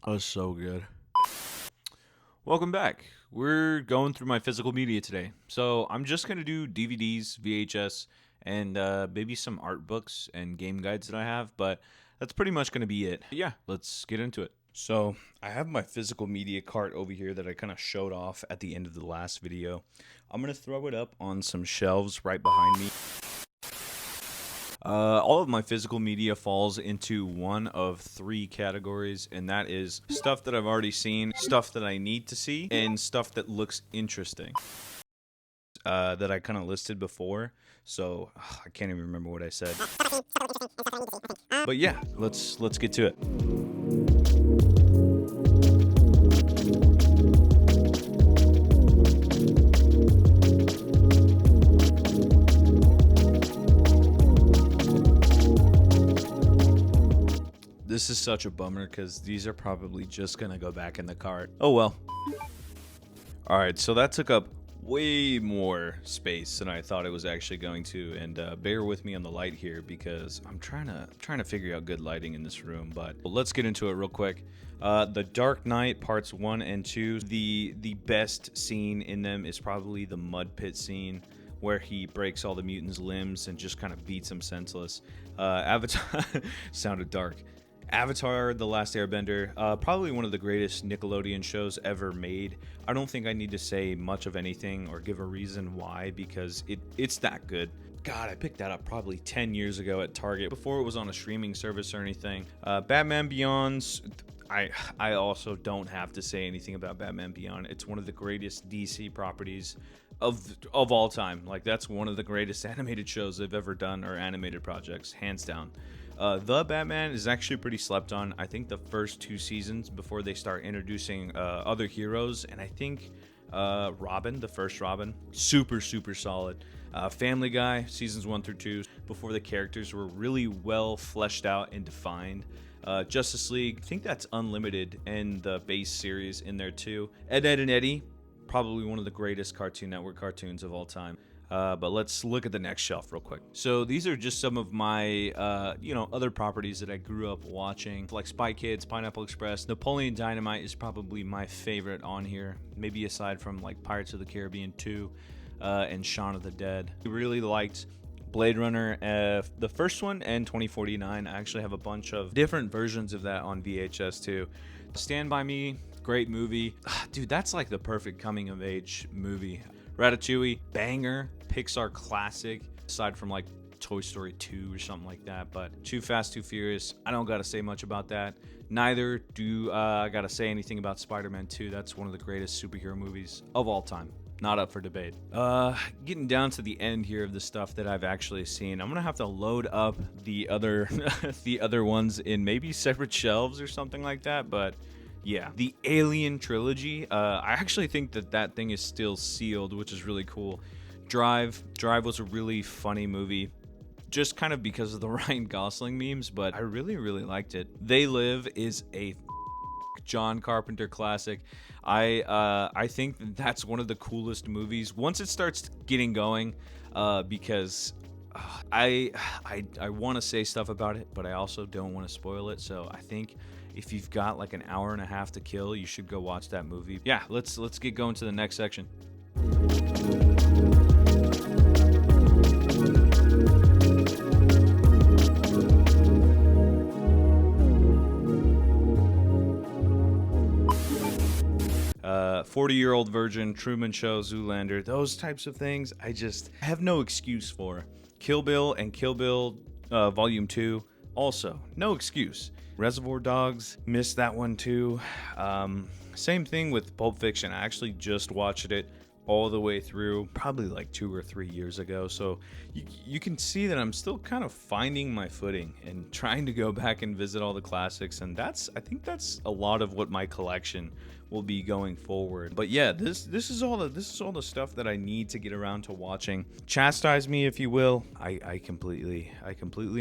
That was so good. Welcome back. We're going through my physical media today. So I'm just going to do DVDs, VHS, and maybe some art books and game guides that I have, but that's pretty much going to be it. Yeah, let's get into it. So I have my physical media cart over here that I kind of showed off at the end of the last video. I'm going to throw it up on some shelves right behind me. All of my physical media falls into one of three categories, and that is stuff that I've already seen, stuff that I need to see, and stuff that looks interesting. That I kind of listed before, so I can't even remember what I said. But yeah, let's get to it. This is such a bummer because these are probably just gonna go back in the cart. Oh well. Alright, so that took up way more space than I thought it was actually going to, and bear with me on the light here because I'm trying to figure out good lighting in this room. But let's get into it real quick. The Dark Knight parts 1 and 2. The best scene in them is probably the mud pit scene, where he breaks all the mutants' limbs and just kind of beats them senseless. Avatar sounded dark. Avatar: The Last Airbender, probably one of the greatest Nickelodeon shows ever made. I don't think I need to say much of anything or give a reason why, because it's that good. God, I picked that up probably 10 years ago at Target, before it was on a streaming service or anything. Batman Beyond's, I also don't have to say anything about Batman Beyond. It's one of the greatest DC properties of all time. Like, that's one of the greatest animated shows they've ever done, or animated projects, hands down. The Batman is actually pretty slept on. I think the first 2 seasons before they start introducing other heroes, and I think Robin, the first Robin, super solid. Family Guy, seasons 1 through 2, before the characters were really well fleshed out and defined. Justice League, I think that's Unlimited and the base series in there too. Ed, Edd and Eddy, probably one of the greatest Cartoon Network cartoons of all time. But let's look at the next shelf real quick. So these are just some of my, other properties that I grew up watching, like Spy Kids, Pineapple Express. Napoleon Dynamite is probably my favorite on here, maybe aside from like Pirates of the Caribbean 2 and Shaun of the Dead. I really liked Blade Runner, the first one, and 2049. I actually have a bunch of different versions of that on VHS too. Stand By Me, great movie. Dude, that's like the perfect coming of age movie. Ratatouille, banger, Pixar classic, aside from like Toy Story 2 or something like that. But Too Fast, Too Furious, I don't gotta say much about that. Neither do I gotta say anything about Spider-Man 2. That's one of the greatest superhero movies of all time. Not up for debate. Getting down to the end here of the stuff that I've actually seen, I'm gonna have to load up the other the other ones in maybe separate shelves or something like that, but yeah, the Alien trilogy. I actually think that thing is still sealed, which is really cool. Drive was a really funny movie, just kind of because of the Ryan Gosling memes, but I really liked it. They Live is a John Carpenter classic. I think that's one of the coolest movies once it starts getting going, because I want to say stuff about it, but I also don't want to spoil it. So I think if you've got like an hour and a half to kill, you should go watch that movie. Yeah, let's get going to the next section. Uh, 40-Year-Old Virgin, Truman Show, Zoolander, those types of things, I just have no excuse for. Kill Bill and Kill Bill Volume 2, also, no excuse. Reservoir Dogs, missed that one too. Same thing with Pulp Fiction. I actually just watched it all the way through, probably like 2 or 3 years ago. So you can see that I'm still kind of finding my footing and trying to go back and visit all the classics. And I think that's a lot of what my collection will be going forward. But yeah, this is all the stuff that I need to get around to watching. Chastise me if you will. I completely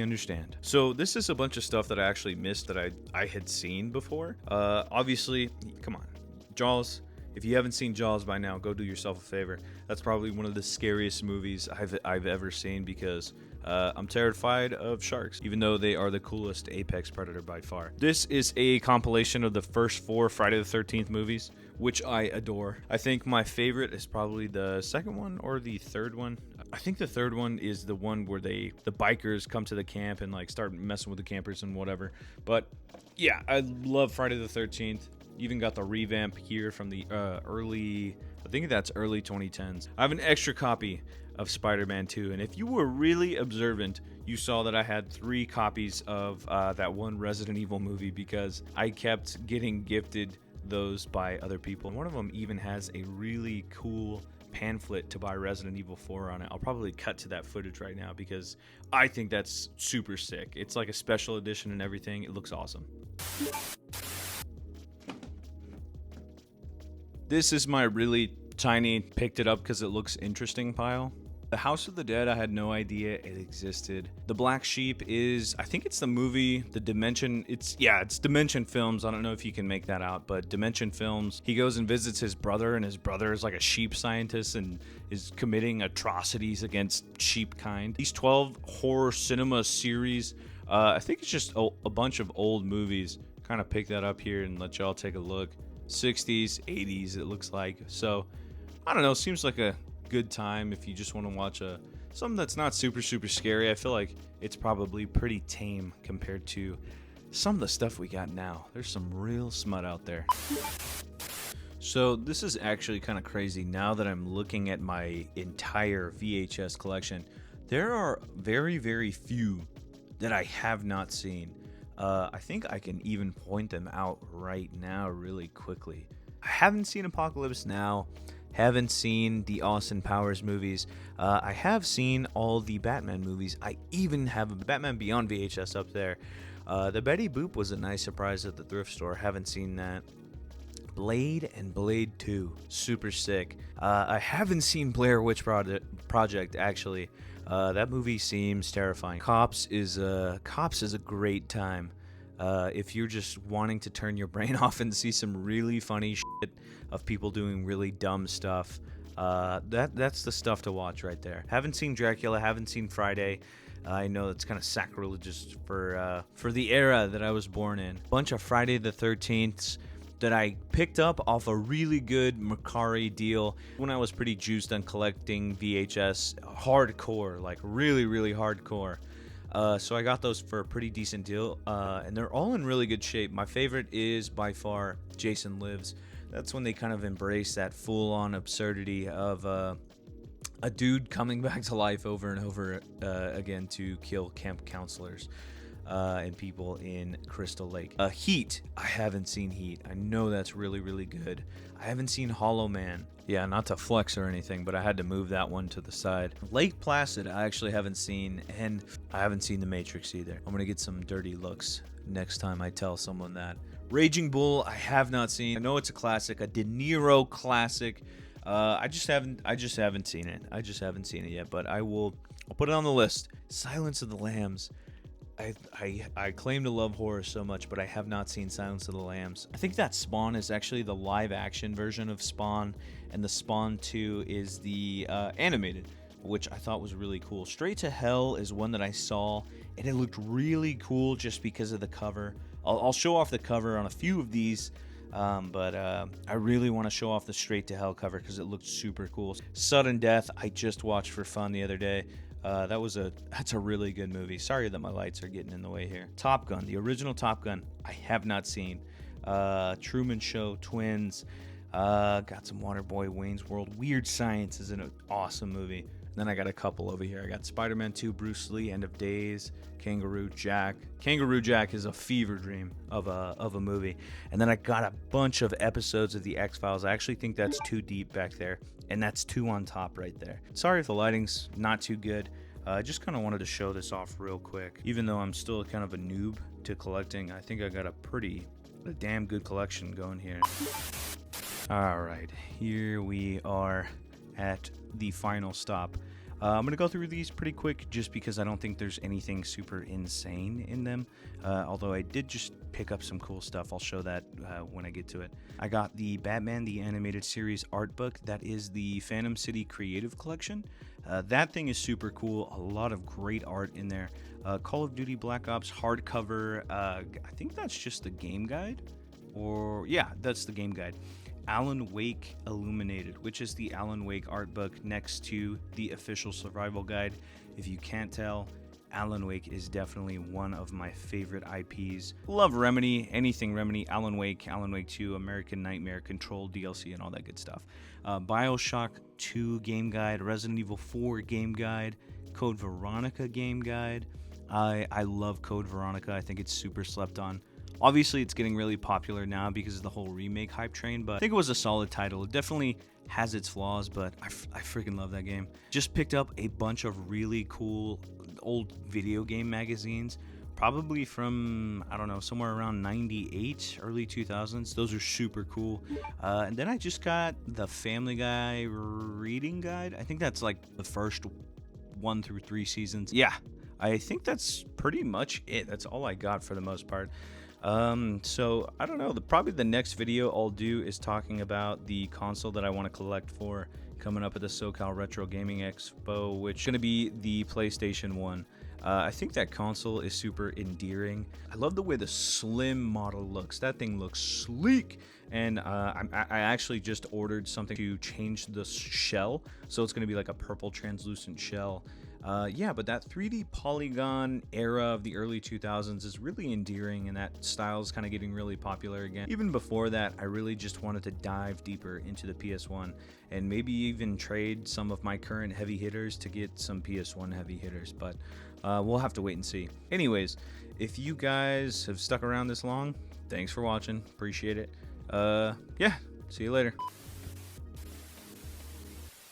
understand. So this is a bunch of stuff that I actually missed that I had seen before. Obviously, come on, Jaws. If you haven't seen Jaws by now, go do yourself a favor. That's probably one of the scariest movies I've ever seen, because I'm terrified of sharks, even though they are the coolest apex predator by far. This is a compilation of the first 4 Friday the 13th movies, which I adore. I think my favorite is probably the second one or the third one. I think the third one is the one where the bikers come to the camp and like start messing with the campers and whatever. But yeah, I love Friday the 13th. Even got the revamp here from the early 2010s. I have an extra copy of Spider-Man 2, and if you were really observant, you saw that I had 3 copies of that one Resident Evil movie because I kept getting gifted those by other people. And one of them even has a really cool pamphlet to buy Resident Evil 4 on it. I'll probably cut to that footage right now because I think that's super sick. It's like a special edition and everything. It looks awesome. This is my really tiny picked it up because it looks interesting pile. The House of the Dead, I had no idea it existed. The Black Sheep is, I think it's the movie, the Dimension, it's Dimension Films. I don't know if you can make that out, but Dimension Films, he goes and visits his brother, and his brother is like a sheep scientist and is committing atrocities against sheep kind. These 12 horror cinema series, I think it's just a bunch of old movies. Kind of pick that up here and let y'all take a look. 60s, 80s, it looks like. So, I don't know, seems like a good time if you just want to watch something that's not super scary. I feel like it's probably pretty tame compared to some of the stuff we got now. There's some real smut out there. So this is actually kind of crazy now that I'm looking at my entire VHS collection. There are very few that I have not seen. I think I can even point them out right now really quickly. I haven't seen Apocalypse Now, haven't seen the Austin Powers movies. I have seen all the Batman movies. I even have a Batman Beyond VHS up there. The Betty Boop was a nice surprise at the thrift store. Haven't seen that. Blade and Blade 2, super sick. I haven't seen Blair Witch Project actually. That movie seems terrifying. Cops is a great time. If you're just wanting to turn your brain off and see some really funny shit of people doing really dumb stuff, that's the stuff to watch right there. Haven't seen Dracula, haven't seen Friday. I know it's kind of sacrilegious for the era that I was born in. Bunch of Friday the 13th that I picked up off a really good Mercari deal when I was pretty juiced on collecting VHS hardcore, like really hardcore. So I got those for a pretty decent deal, and they're all in really good shape. My favorite is by far Jason Lives. That's when they kind of embrace that full-on absurdity of a dude coming back to life over and over again to kill camp counselors and people in Crystal Lake. Heat. I haven't seen Heat. I know that's really good. I haven't seen Hollow Man. Yeah, not to flex or anything, but I had to move that one to the side. Lake Placid, I actually haven't seen, and I haven't seen The Matrix either. I'm gonna get some dirty looks next time I tell someone that. Raging Bull, I have not seen. I know it's a classic, a De Niro classic. I just haven't seen it. I just haven't seen it yet, but I'll put it on the list. Silence of the Lambs. I claim to love horror so much, but I have not seen Silence of the Lambs. I think that Spawn is actually the live-action version of Spawn, and the Spawn 2 is the animated, which I thought was really cool. Straight to Hell is one that I saw, and it looked really cool just because of the cover. I'll show off the cover on a few of these, but I really want to show off the Straight to Hell cover because it looked super cool. Sudden Death, I just watched for fun the other day. That's a really good movie. Sorry that my lights are getting in the way here. Top Gun, the original Top Gun, I have not seen. Truman Show, Twins, got some Waterboy, Wayne's World. Weird Science is an awesome movie. And then I got a couple over here. I got Spider-Man 2, Bruce Lee, End of Days, Kangaroo Jack. Kangaroo Jack is a fever dream of a movie. And then I got a bunch of episodes of The X-Files. I actually think that's too deep back there. And that's 2 on top right there. Sorry if the lighting's not too good. I just kind of wanted to show this off real quick. Even though I'm still kind of a noob to collecting, I think I got a damn good collection going here. All right, here we are at the final stop. I'm going to go through these pretty quick just because I don't think there's anything super insane in them. Although I did just pick up some cool stuff. I'll show that when I get to it. I got the Batman the Animated Series art book. That is the Phantom City Creative Collection. That thing is super cool. A lot of great art in there. Call of Duty Black Ops hardcover. I think that's just the game guide. Or, yeah, that's the game guide. Alan Wake Illuminated, which is the Alan Wake art book next to the official survival guide. If you can't tell, Alan Wake is definitely one of my favorite IPs. Love Remedy, anything Remedy, Alan Wake 2, American Nightmare, Control DLC, and all that good stuff. BioShock 2 game guide, Resident Evil 4 game guide, Code Veronica game guide. I love Code Veronica. I think it's super slept on. Obviously, it's getting really popular now because of the whole remake hype train, but I think it was a solid title. It definitely has its flaws, but I freaking love that game. Just picked up a bunch of really cool old video game magazines, probably from, I don't know, somewhere around 98, early 2000s. Those are super cool. And then I just got the Family Guy reading guide. I think that's like the first 1 through 3 seasons. Yeah, I think that's pretty much it. That's all I got for the most part. So I don't know, probably the next video I'll do is talking about the console that I want to collect for coming up at the SoCal Retro Gaming Expo, which is going to be the PlayStation 1. I think that console is super endearing. I love the way the slim model looks. That thing looks sleek. And I actually just ordered something to change the shell, so it's going to be like a purple translucent shell. Yeah, but that 3D polygon era of the early 2000s is really endearing, and that style is kind of getting really popular again. Even before that, I really just wanted to dive deeper into the PS1 and maybe even trade some of my current heavy hitters to get some PS1 heavy hitters, but we'll have to wait and see. Anyways, if you guys have stuck around this long, thanks for watching. Appreciate it. Yeah, see you later.